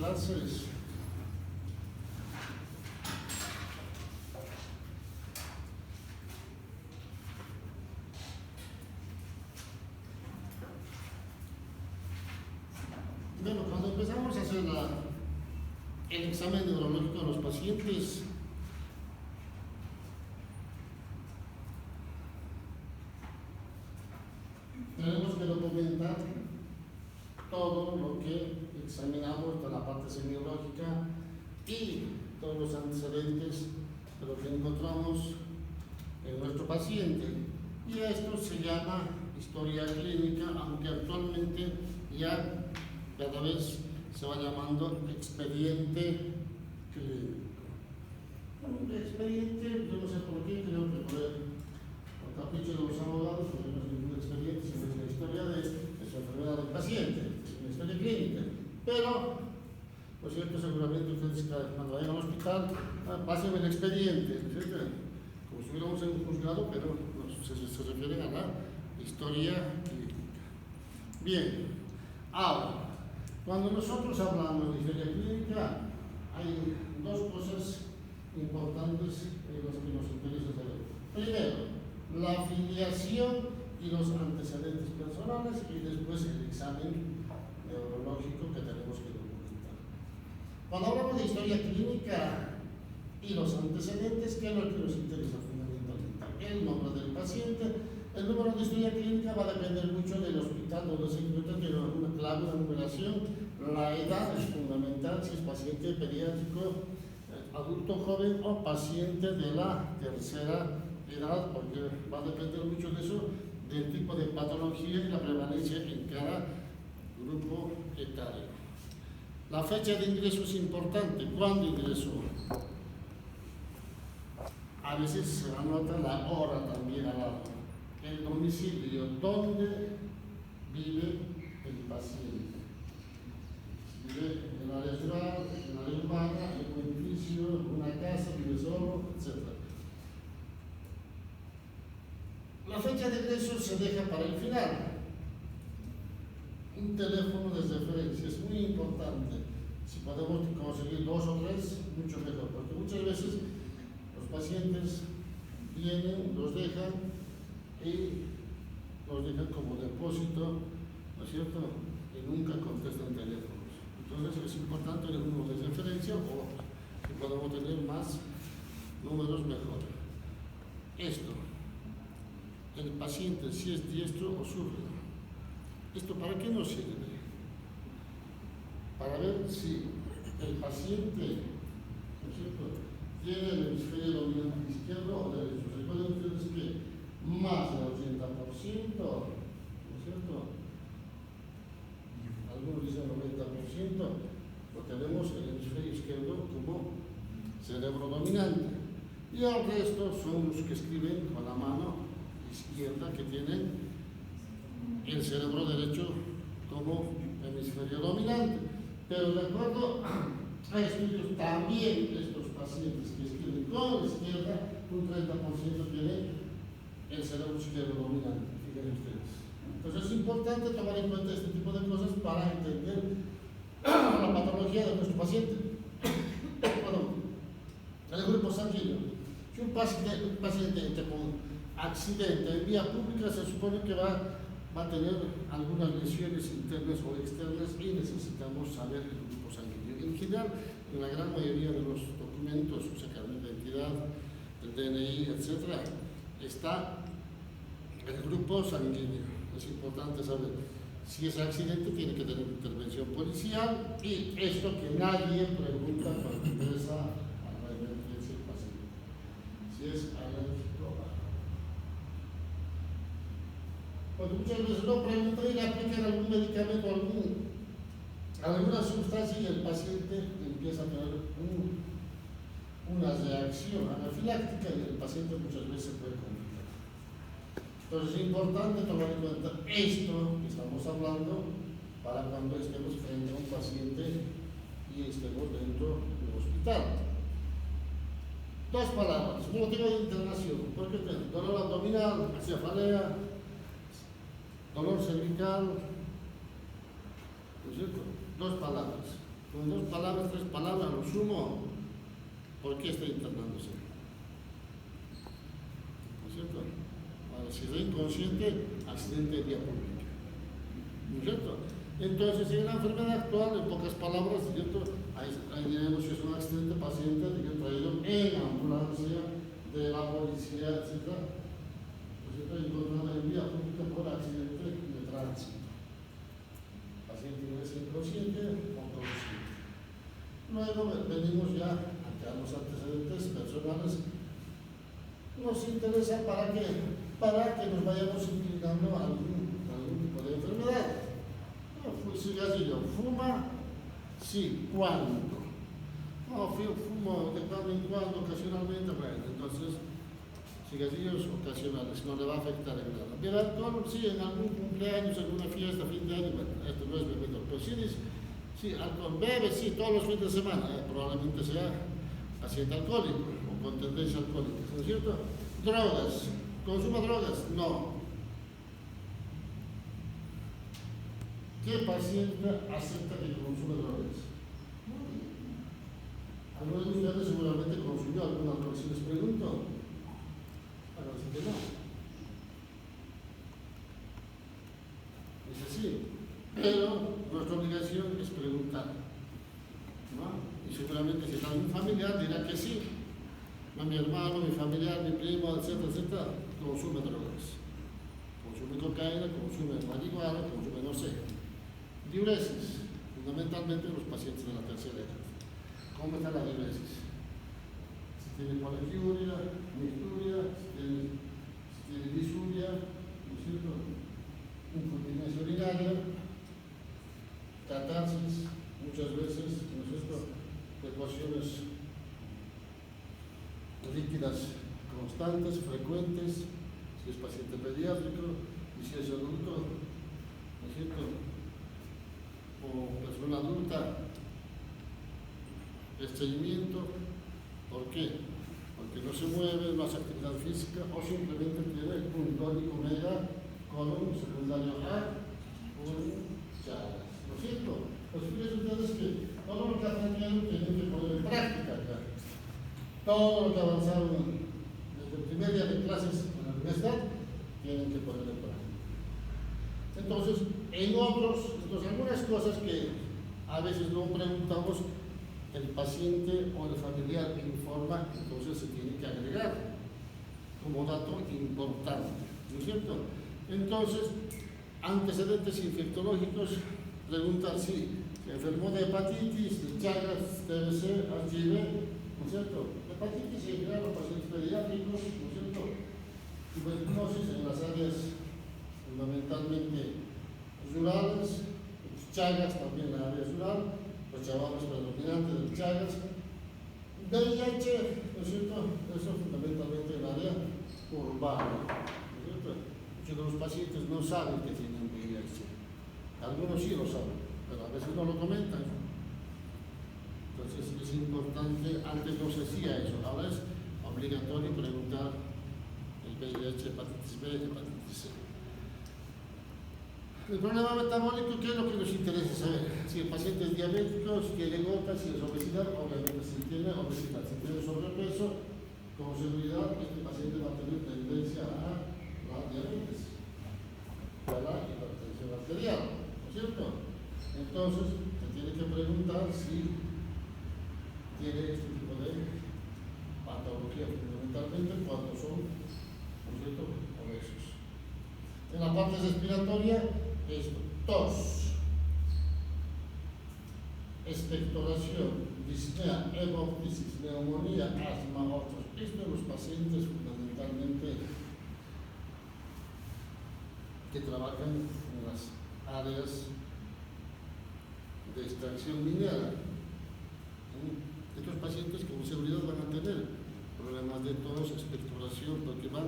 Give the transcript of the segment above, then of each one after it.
clases. Bueno, cuando empezamos a hacer el examen neurológico de los pacientes, tenemos que documentar todo lo que examinamos de la parte semiológica y todos los antecedentes de lo que encontramos en nuestro paciente. Y esto se llama historia clínica, aunque actualmente ya cada vez se va llamando expediente clínico. Un expediente, yo no sé por qué, creo que por el capricho de los abogados, porque no es ningún expediente, sino es la historia de su enfermedad del paciente, es una historia clínica. Pero, por cierto, seguramente ustedes cuando vayan al hospital, pasen el expediente, ¿no es cierto? Como si hubiéramos en un juzgado, pero se refieren a la historia clínica. Bien, ahora, cuando nosotros hablamos de historia clínica, hay dos cosas importantes en las que nos interesa saber. Primero, la afiliación y los antecedentes personales, y después el examen neurológico que tenemos que documentar. Cuando hablamos de historia clínica y los antecedentes, ¿qué es lo que nos interesa fundamentalmente? El nombre del paciente. El número de historia clínica va a depender mucho del hospital donde se encuentra, tiene una clave, una numeración. La edad es fundamental, si es paciente pediátrico, adulto joven o paciente de la tercera edad, porque va a depender mucho de eso, del tipo de patología y la prevalencia en cada grupo etario. La fecha de ingreso es importante. ¿Cuándo ingresó? A veces se anota la hora también al lado. El domicilio, donde vive el paciente. Vive en el área rural, en el área urbana, en un edificio, en una casa, vive solo, etc. La fecha de ingreso se deja para el final. Un teléfono de referencia es muy importante. Si podemos conseguir 2 o 3, mucho mejor, porque muchas veces los pacientes vienen, los dejan y los dejan como depósito, ¿no es cierto? Y nunca contestan teléfonos. Entonces es importante el número de referencia, o si podemos tener más números, mejor. Esto, el paciente si es diestro o zurdo. ¿Esto para qué nos sirve? Para ver si el paciente, ¿no es cierto?, tiene el hemisferio dominante izquierdo o derecho. Recuerden ustedes que más del 80%, ¿no es cierto?, algunos dicen 90%, lo tenemos el hemisferio izquierdo como cerebro dominante. Y el resto son los que escriben con la mano izquierda, que tienen el cerebro derecho como hemisferio dominante. Pero de acuerdo a estudios, también estos pacientes que escriben con la izquierda, un 30% tienen el cerebro izquierdo dominante, fíjense ustedes. Entonces es importante tomar en cuenta este tipo de cosas para entender la patología de nuestro paciente. Perdón, el grupo sanguíneo. Si un paciente entra con accidente en vía pública, se supone que va a tener algunas lesiones internas o externas y necesitamos saber el grupo sanguíneo. En general, en la gran mayoría de los documentos, o sea, carnet de identidad, el DNI, etc., está el grupo sanguíneo. Es importante saber. Si es accidente, tiene que tener intervención policial, y esto que nadie pregunta cuando ingresa a la emergencia del paciente. Si es alérgico. Porque muchas veces no preguntan y le aplican algún medicamento, alguna sustancia, y el paciente empieza a tener una reacción anafiláctica y el paciente muchas veces se puede complicar. Entonces es importante tomar en cuenta esto que estamos hablando para cuando estemos frente a un paciente y estemos dentro del hospital. 2 palabras, motivo de internación. ¿Por qué? Dolor abdominal, cefalea, dolor cervical, ¿no es cierto? 2 palabras. con 2 palabras, 3 palabras, lo sumo, ¿por qué está internándose? ¿No es cierto? Ahora, si es inconsciente, accidente de vía pública. ¿No es cierto? Entonces, en la enfermedad actual, en pocas palabras, ¿no es cierto? Ahí diremos si es un accidente paciente que traído en ambulancia de la policía, etc. ¿No es cierto? Encontrado en vía pública por accidente de tránsito. Paciente no es inconsciente o consciente. Luego venimos ya a los antecedentes personales. Nos interesa para que nos vayamos implicando algún tipo de enfermedad. Si yo fuma, sí, ¿cuándo? No, fumo de cuando en cuando, ocasionalmente, bueno, entonces, cigarrillos ocasionales, no le va a afectar en nada. Pero alcohol, sí, en algún cumpleaños, alguna fiesta, fin de año, bueno, esto no es bebedor. Pero sí, alcohol, bebe, sí, todos los fines de semana, probablemente sea paciente alcohólico o con tendencia alcohólica, ¿no es cierto? Drogas, ¿consuma drogas? No. ¿Qué paciente acepta que consume drogas? Algunos de ustedes seguramente consumió alguna droga, si les pregunto. Bueno, así que no. Es así. Pero nuestra obligación es preguntar. ¿No? Y seguramente si está un familiar dirá que sí. Mi hermano, mi familiar, mi primo, etcétera, consume drogas. Consume cocaína, consume marihuana, consume no sé. Diuresis, fundamentalmente los pacientes de la tercera edad. ¿Cómo está la diuresis? Si tiene poliuria, mixturia, si tiene disuria, ¿no es cierto? Incontinencia urinaria, catarsis, muchas veces, ¿no es cierto? Ecuaciones líquidas constantes, frecuentes, si es paciente pediátrico y si es adulto, ¿no es cierto? O persona adulta, estreñimiento. ¿Por qué? Porque no se mueve, no hace actividad física o simplemente tiene un cólico mega colon secundario A, un Chagas. ¿No es cierto? Pues fíjense ustedes que todo lo que aprendieron tienen que poner en práctica acá. Todo lo que avanzaron desde el primer día de clases en la universidad tienen que poner en práctica. Entonces, algunas cosas que a veces no preguntamos, el paciente o el familiar informa, entonces se tiene que agregar como dato importante, ¿no es cierto? Entonces, antecedentes infectológicos, preguntar si se enfermó de hepatitis, de Chagas, TBC, HIV, ¿no es cierto? Hepatitis en general los pacientes pediátricos, ¿no es cierto? Tuberculosis en las áreas fundamentalmente rurales, Chagas también en la área rural, los chavales predominantes del Chagas, VIH, ¿no es cierto? Eso fundamentalmente en el área urbana, ¿no es cierto? Muchos de los pacientes no saben que tienen VIH, algunos sí lo saben, pero a veces no lo comentan. Entonces es importante, antes no se hacía eso, ahora es obligatorio preguntar el VIH, hepatitis B, hepatitis C. El problema metabólico, ¿qué es lo que nos interesa saber? Si el paciente es diabético, si tiene gota, si es obesidad, obviamente si tiene obesidad, si tiene sobrepeso, con seguridad este paciente va a tener tendencia a la diabetes, a la hipertensión arterial, ¿no es cierto? Entonces, se tiene que preguntar si tiene este tipo de patología, fundamentalmente cuando son, ¿no es cierto?, obesos. En la parte respiratoria, esto, tos, expectoración, disnea, hemoptisis, neumonía, asma, otros. Esto en los pacientes fundamentalmente que trabajan en las áreas de extracción minera. Estos pacientes con seguridad van a tener problemas de tos, expectoración, porque van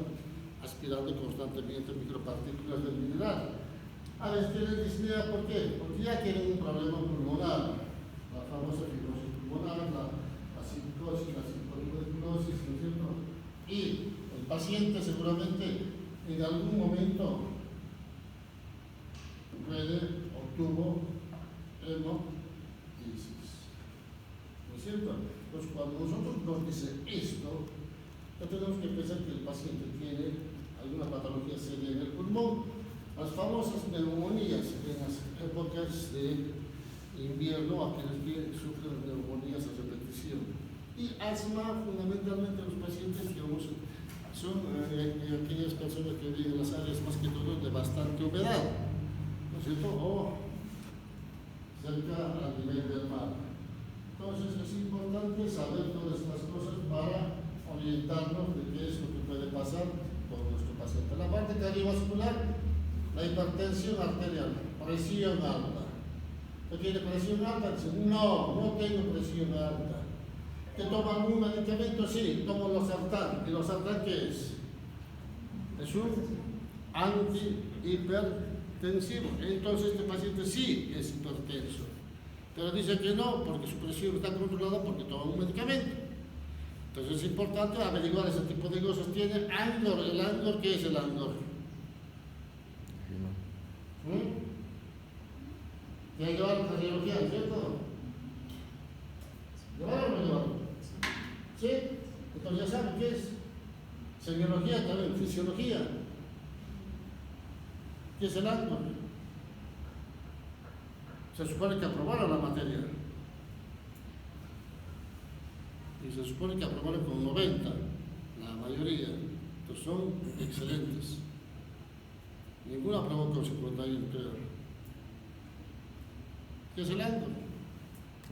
aspirando constantemente micropartículas del mineral. A veces tienen disnea, ¿por qué? Porque ya tienen un problema pulmonar, la famosa fibrosis pulmonar, la psicosis, la psicotuberculosis, ¿no es cierto? Y el paciente seguramente en algún momento puede o tuvo hemoptisis. es cierto? Entonces, cuando nosotros nos dice esto, no tenemos que pensar que el paciente tiene alguna patología seria en el pulmón. Las famosas neumonías en las épocas de invierno, aquellos que sufren neumonías a repetición. Y asma, fundamentalmente los pacientes que son aquellas personas que viven en las áreas más que todo de bastante humedad, ¿no es cierto? O cerca al nivel del mar. Entonces es importante saber todas estas cosas para orientarnos de qué es lo que puede pasar con nuestro paciente. La parte cardiovascular, la hipertensión arterial, presión alta. ¿No tiene presión alta? Dicen, no tengo presión alta. ¿Te toman un medicamento? Sí, tomo losartán. ¿Y losartán qué es? Es un antihipertensivo. Entonces este paciente sí es hipertenso. Pero dice que no, porque su presión está controlada porque toma un medicamento. Entonces es importante averiguar ese tipo de cosas. Tiene Angor. ¿El Angor qué es el Angor? Tiene que llevar cardiología, ¿cierto? ¿Llevar o no llevar? ¿Sí? Entonces ya saben qué es. Semiología también, fisiología. ¿Qué es el Angor? Se supone que aprobaron la materia. Y se supone que aprobaron con 90, la mayoría. Entonces son excelentes. Ninguno aprobó con 51, creo. ¿Qué es el Angor?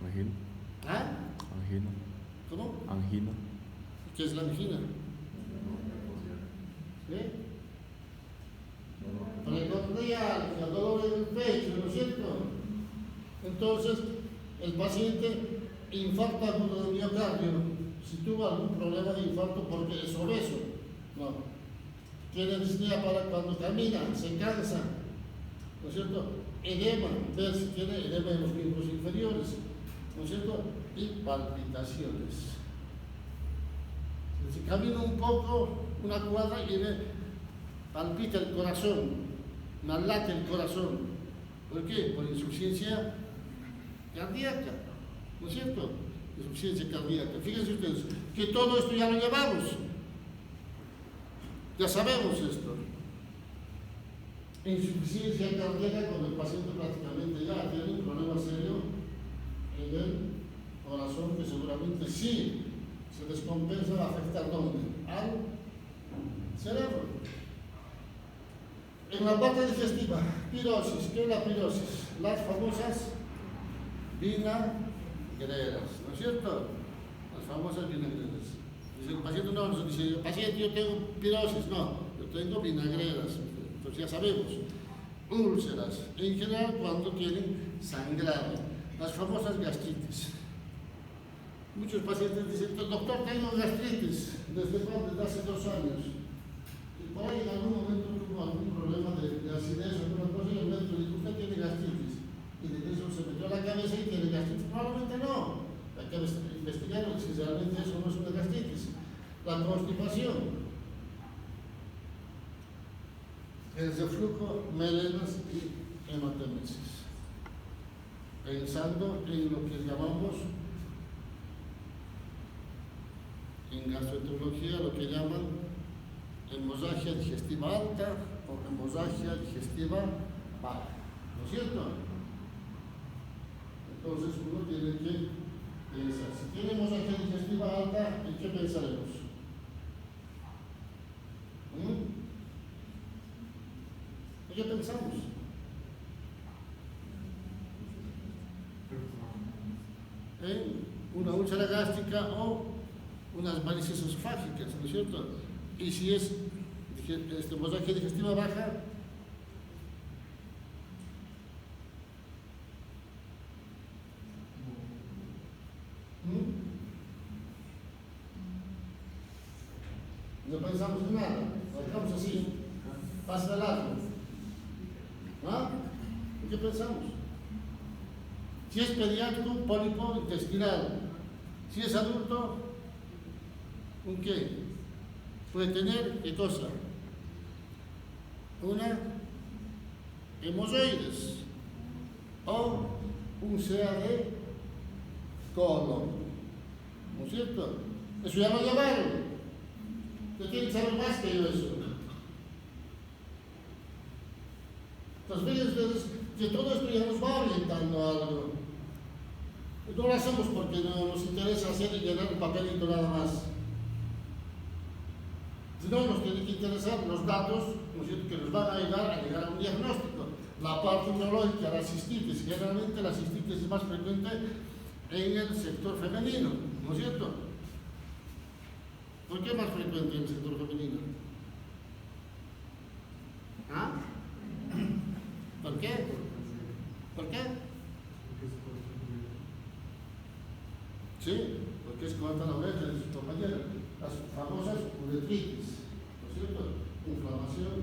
Angina. ¿Ah? Angina. ¿Cómo? Angina. ¿Qué es la angina? ¿Sí? Precordial, dolor en el pecho, ¿no es cierto? Entonces, el paciente infarto agudo del miocardio, si tuvo algún problema de infarto porque es obeso, no. Tiene disnea para cuando camina, se cansa, ¿no es cierto? Edema, ver si tiene edema en los miembros inferiores, ¿no es cierto? Y palpitaciones. Si camina un poco, una cuadra y palpita el corazón, mal late el corazón. ¿Por qué? Por insuficiencia cardíaca, ¿no es cierto? Insuficiencia cardíaca. Fíjense ustedes que todo esto ya lo llevamos. Ya sabemos esto. Insuficiencia cardíaca cuando el paciente prácticamente ya tiene un problema serio en el corazón que seguramente sí se descompensa, va a afectar ¿dónde? Al cerebro. En la parte digestiva, pirosis. ¿Qué es la pirosis? Las famosas vinagreras, ¿no es cierto? Las famosas vinagreras. Dice el paciente, no, dice, paciente, yo tengo pirosis, no, yo tengo vinagreras. Entonces ya sabemos, úlceras, en general cuando tienen sangrado, las famosas gastritis. Muchos pacientes dicen, doctor, tengo gastritis, ¿desde cuándo? Desde hace 2 años. Y por ahí en algún momento tuvo algún problema de acidez o alguna cosa y el médico dijo, usted tiene gastritis. Y de eso se metió a la cabeza y tiene gastritis. Probablemente no. Hay que investigar si realmente eso no es una gastritis. La constipación, el reflujo, melenas y hematemesis. Pensando en lo que llamamos en gastroenterología, lo que llaman hemorragia digestiva alta o hemorragia digestiva baja, ¿no es cierto? Entonces uno tiene que pensar, si tiene hemorragia digestiva alta, ¿en qué pensaremos? ¿En qué pensamos? En una úlcera gástrica o unas varices esofágicas, ¿no es cierto? Y si es hemorragia digestiva baja, no pensamos en nada, lo dejamos así, pasa de largo. ¿Ah? ¿En qué pensamos? Si es pediátrico, un pólipo intestinal. Si es adulto, ¿un qué? Puede tener, ¿qué cosa? Una hemorroides o un CA de colon. ¿no es cierto? Eso ya lo llamaron. Usted tiene que saber más que yo eso. Entonces, ven ustedes que todo esto ya nos va orientando a algo. No lo hacemos porque no nos interesa hacer y llenar un papelito nada más. Si no, nos tiene que interesar los datos, ¿no es cierto?, que nos van a ayudar a llegar a un diagnóstico. La parte neurológica, la cistitis, generalmente la cistitis es más frecuente en el sector femenino, ¿no es cierto? ¿Por qué más frecuente en el sector femenino? ¿Ah? ¿Por qué? ¿Por qué? Sí, porque es corta la oreja de su compañera. Las famosas uretritis, ¿no es cierto? Inflamación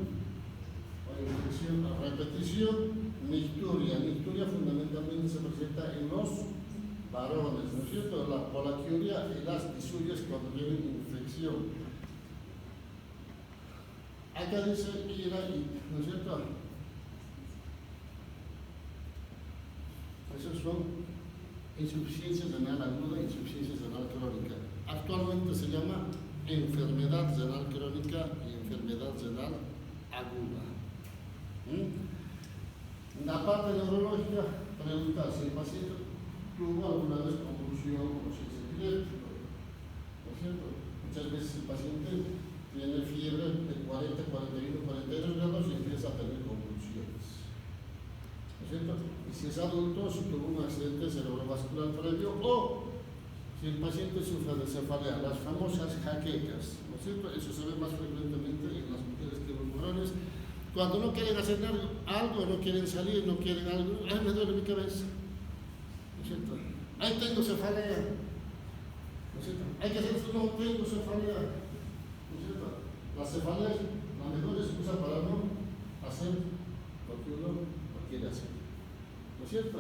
o infección a repetición, nicturia. Nicturia fundamentalmente se presenta en los varones, ¿no es cierto? La polaquiuria y las disurias cuando tienen infección. Acá dice ira, ¿no es cierto? Esos son insuficiencia renal aguda, insuficiencia renal crónica. Actualmente se llama enfermedad renal crónica y enfermedad renal aguda. En la parte neurológica, pregunta si el paciente tuvo alguna vez convulsión o si es epiléptico, ¿no es cierto? Muchas veces el paciente tiene fiebre de 40, 41, 42 grados y empieza a tener convulsiones. ¿No es cierto? Y si es adulto, si tuvo un accidente cerebrovascular previo o si el paciente sufre de cefalea, las famosas jaquecas, ¿no es cierto? Eso se ve más frecuentemente en las mujeres que en los varones. Cuando no quieren hacer algo, no quieren salir, no quieren algo, ¡ay, me duele mi cabeza! ¿No es cierto? ¡Ahí tengo cefalea! ¿No es cierto? Hay que hacer esto, no tengo cefalea. ¿No es cierto? La cefalea es la mejor excusa para no hacer lo que uno no quiere hacer. ¿No es cierto?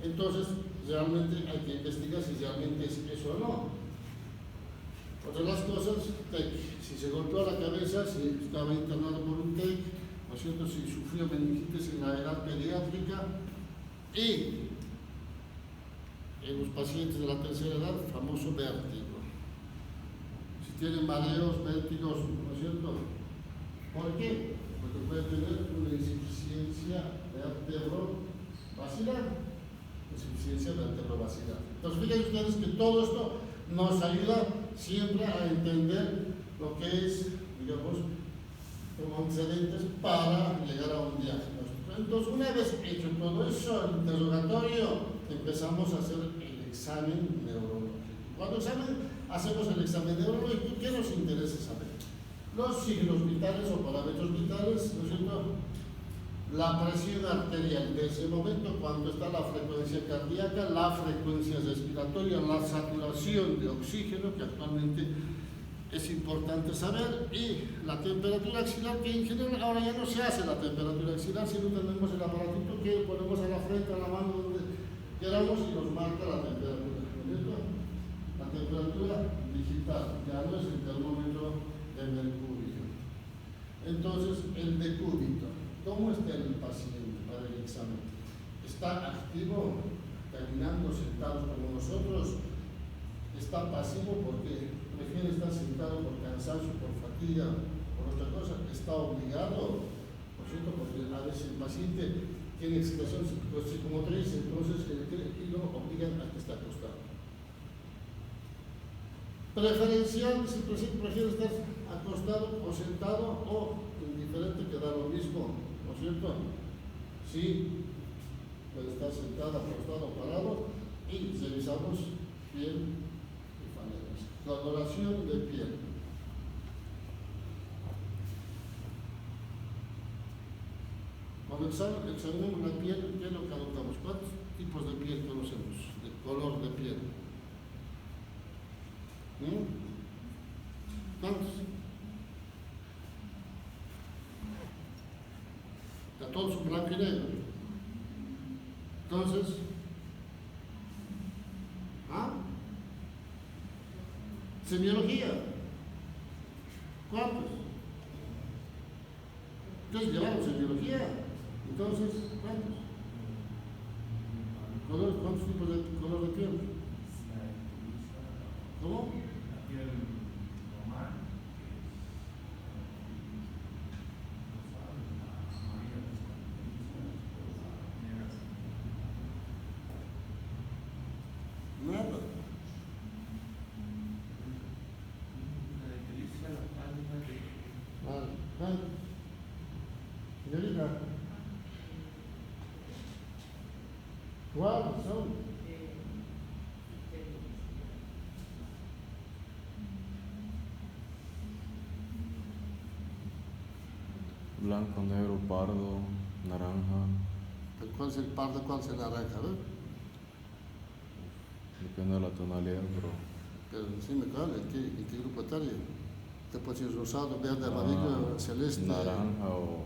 Entonces, realmente hay que investigar si realmente es eso o no. Otra de las cosas, TEC. Si se golpeó la cabeza, si estaba internado por un TEC, ¿no es cierto? Si sufrió meningitis en la edad pediátrica y en los pacientes de la tercera edad, famoso vértigo. Si tienen mareos, vértigos, ¿no es cierto? ¿Por qué? Porque puede tener una insuficiencia vertebrovascular. Insuficiencia vertebrovascular. Entonces, fíjense ustedes que todo esto nos ayuda siempre a entender lo que es, digamos, como antecedentes para llegar a un diagnóstico. Entonces, una vez hecho todo eso, el interrogatorio, empezamos a hacer el examen neurológico. Cuando hacemos el examen neurológico, ¿qué nos interesa saber? Los signos vitales o parámetros vitales, ¿no es cierto? La presión arterial de ese momento, cuando está la frecuencia cardíaca, la frecuencia respiratoria, la saturación de oxígeno, que actualmente es importante saber, y la temperatura axilar, que en general ahora ya no se hace la temperatura axilar, sino tenemos el aparatito que ponemos a la frente, a la mano, donde queramos y nos marca la temperatura, ¿no es cierto? La temperatura digital, ya no es el termómetro de mercurio. Entonces, el decúbito. ¿Cómo está el paciente para el examen? ¿Está activo, caminando, sentado como nosotros? ¿Está pasivo porque prefiere estar sentado por cansancio, por fatiga, por otra cosa? ¿Está obligado? ¿No es cierto? Porque a veces el paciente tiene excitación psicomotriz, entonces y lo obligan a que esté acostado. Preferencial, si el paciente prefiere estar acostado o sentado o indiferente, que da lo mismo. ¿No es cierto? Sí, puede estar sentado, acostado, parado y revisamos piel y fanegas. Coloración de piel. Cuando examinamos la piel, ¿qué es lo que adoptamos? ¿Cuántos tipos de piel conocemos? De color de piel. ¿Cuántos? Todos son blanco y negro. Entonces, semiología. ¿Cuántos? Entonces llevamos semiología. Entonces, ¿cuántos? ¿Cuántos tipos de color de piel? ¿Cómo? Nada. Vale. Señorita. ¿Cuáles son? Blanco, negro, pardo, naranja. ¿Cuál es el pardo, cuál es el naranja? ¿Ves? Depende de la tonalidad, Pero sí me cabe, ¿en qué grupo estaría? Te puede ser rosado, verde, amarillo, celeste, naranja o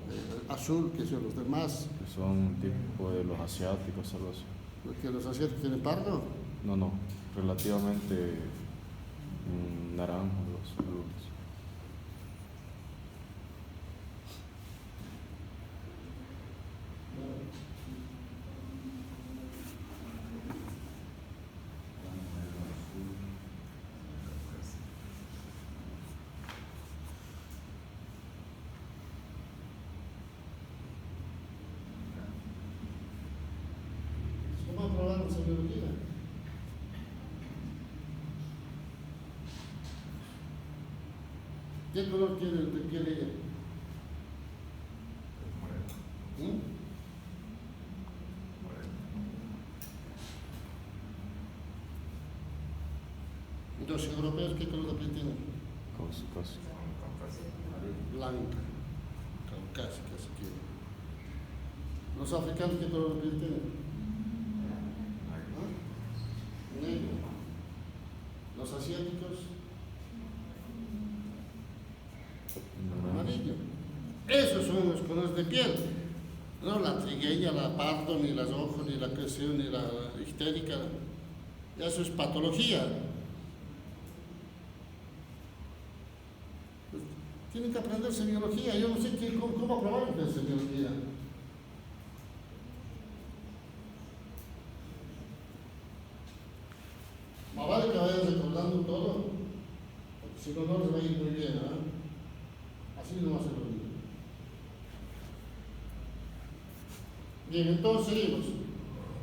azul, que son los demás. que son tipo de los asiáticos, algo así. Porque los asiáticos tienen pardo. No, relativamente naranja, algo así. ¿Cómo aprobaron semiología? ¿Qué color tiene el de piel ella? ¿Mm? Los europeos, ¿qué color de piel tienen? Casi. Blanca, caucásica, si quiere. Los africanos, ¿qué color de piel tienen? ¿Ah? Negro. Los asiáticos, amarillo. Esos son los colores de piel. No la trigueña, la pardo, ni las ojos, ni la creación, ni la histérica. Eso es patología. Pues, tienen que aprender semiología. Yo no sé cómo aprobar ustedes semiología. Más vale que vayan recordando todo, porque si no, no les va a ir muy bien, ¿eh? Así no va a ser lo mismo. Bien, entonces seguimos.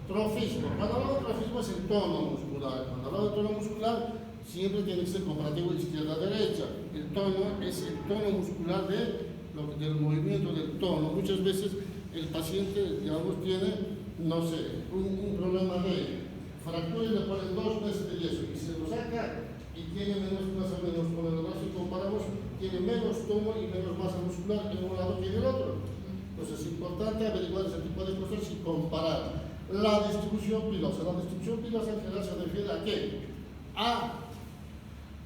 Trofismo. Cuando hablamos de trofismo es el tono muscular. Cuando hablamos de tono muscular, siempre tiene que ser comparativo izquierda-derecha. El tono es el tono muscular del movimiento del tono. Muchas veces el paciente, digamos, tiene, no sé, un problema de fractura y le ponen 2 meses de yeso y se lo saca y tiene menos masa, menos con el brazo y comparamos, tiene menos tono y menos masa muscular en un lado que en el otro. Entonces es importante averiguar ese tipo de cosas y comparar la distribución pilosa. La distribución pilosa en general se refiere a qué? A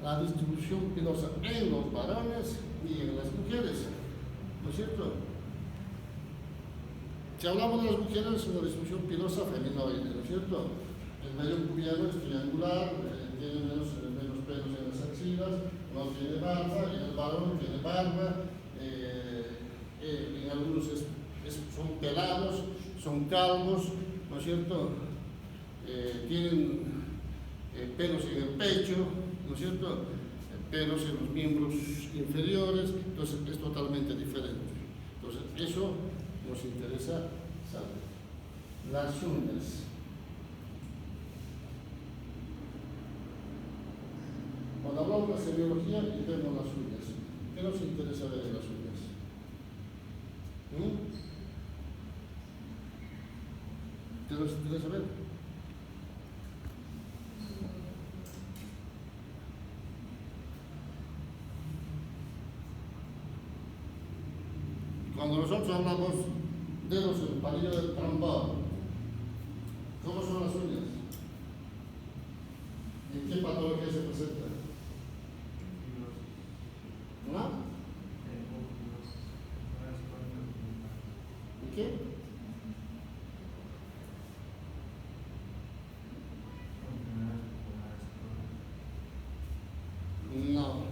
la distribución pilosa en los varones y en las mujeres, ¿no es cierto? Si hablamos de las mujeres, es una distribución pilosa feminoide, ¿no es cierto? El medio pubiano es triangular, tiene menos pelos en las axilas, no tiene barba, y el varón tiene barba, en algunos son pelados, son calvos, ¿no es cierto? Tienen pelos en el pecho, ¿no es cierto? Pelos en los miembros inferiores, entonces es totalmente diferente. Entonces eso nos interesa saber. Las uñas. Cuando hablamos de semiología y vemos las uñas, ¿qué nos interesa ver en las uñas? ¿Qué nos interesa ver? Cuando nosotros hablamos dedos en el palillo del tambor, ¿cómo son las uñas? ¿En qué patología se presenta? ¿No? ¿Y qué? No.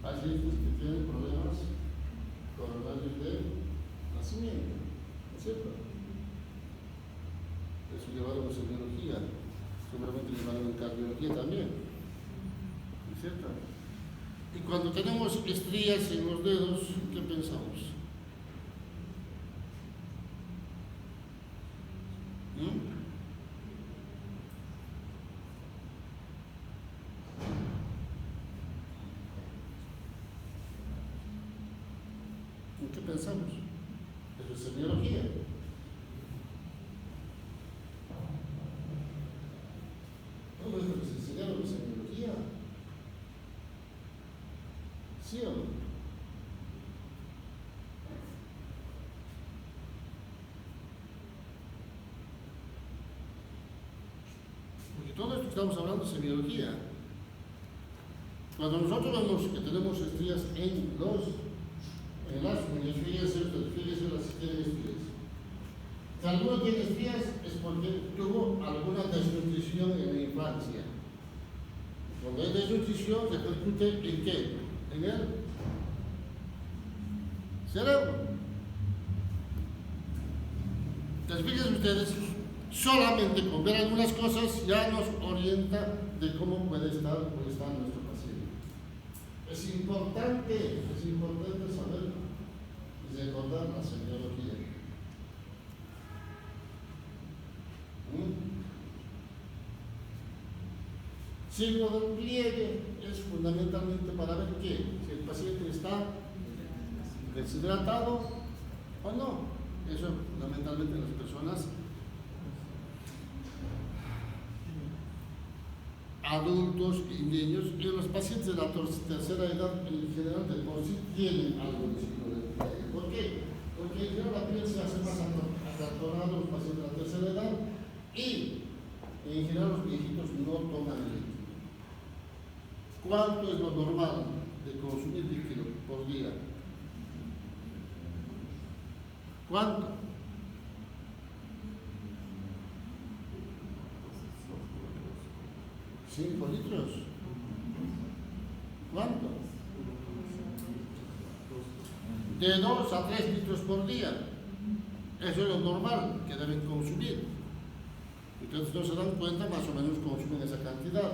Pacientes que tienen problemas coronarios de nacimiento, ¿no es cierto? Eso llevaron a semiología, seguramente llevaron en cardiología también, ¿no es cierto? Y cuando tenemos estrías en los dedos, ¿qué pensamos? Eso es semiología. No es lo que se enseñaron en semiología. ¿Sí o no? Porque todo esto que estamos hablando es semiología. Cuando nosotros vemos que tenemos estrías en las uñas, fíjense las que tienen estrías. Si alguno tiene estrías es porque tuvo alguna desnutrición en la infancia. Cuando hay desnutrición, repercute en qué? En el cerebro. Entonces, fíjense ustedes, solamente con ver algunas cosas ya nos orienta de cómo puede estar nuestro paciente. Es importante saber y recordar la semiología. Signo del pliegue es fundamentalmente para ver qué, si el paciente está deshidratado o no. Eso fundamentalmente en las personas adultos y niños, y los pacientes de la tercera edad en general de por sí tienen algo de signo del pliegue. ¿Por qué? Porque en general la piel se hace más acartonada los pacientes de la tercera edad y en general los viejitos no toman leche. ¿Cuánto es lo normal de consumir líquido por día? ¿Cuánto? ¿5 litros? ¿Cuánto? De 2 a 3 litros por día. Eso es lo normal que deben consumir. Entonces no se dan cuenta, más o menos consumen esa cantidad.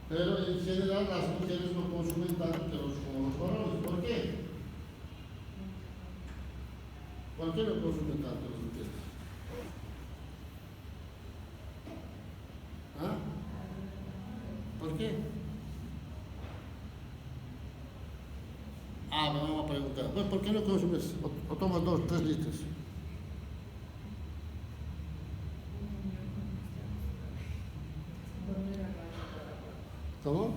Pero en general las mujeres no consumen tanto como los varones. ¿Por qué? ¿Por qué no consumen tanto las mujeres? ¿Ah? ¿Por qué? Me vamos a preguntar. Pues, ¿por qué no consumes o tomas 2, 3 litros? ¿Cómo?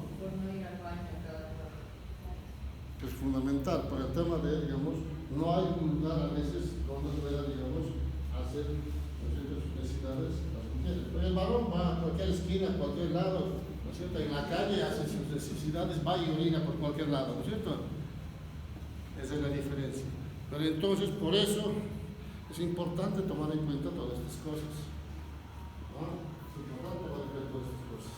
Es fundamental por el tema de, digamos, no hay un lugar a veces donde pueda, digamos, hacer sus necesidades las mujeres. Pero el varón va a cualquier esquina, a cualquier lado, ¿no es cierto? En la calle hace sus necesidades, va y orina por cualquier lado, ¿no es cierto? Esa es la diferencia. Pero entonces, por eso, es importante tomar en cuenta todas estas cosas. ¿No? Es importante tomar en cuenta todas estas cosas.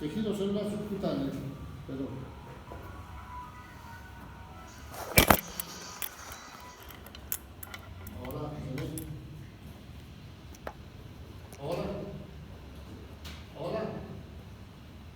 Tejido celular subcutáneo, perdón.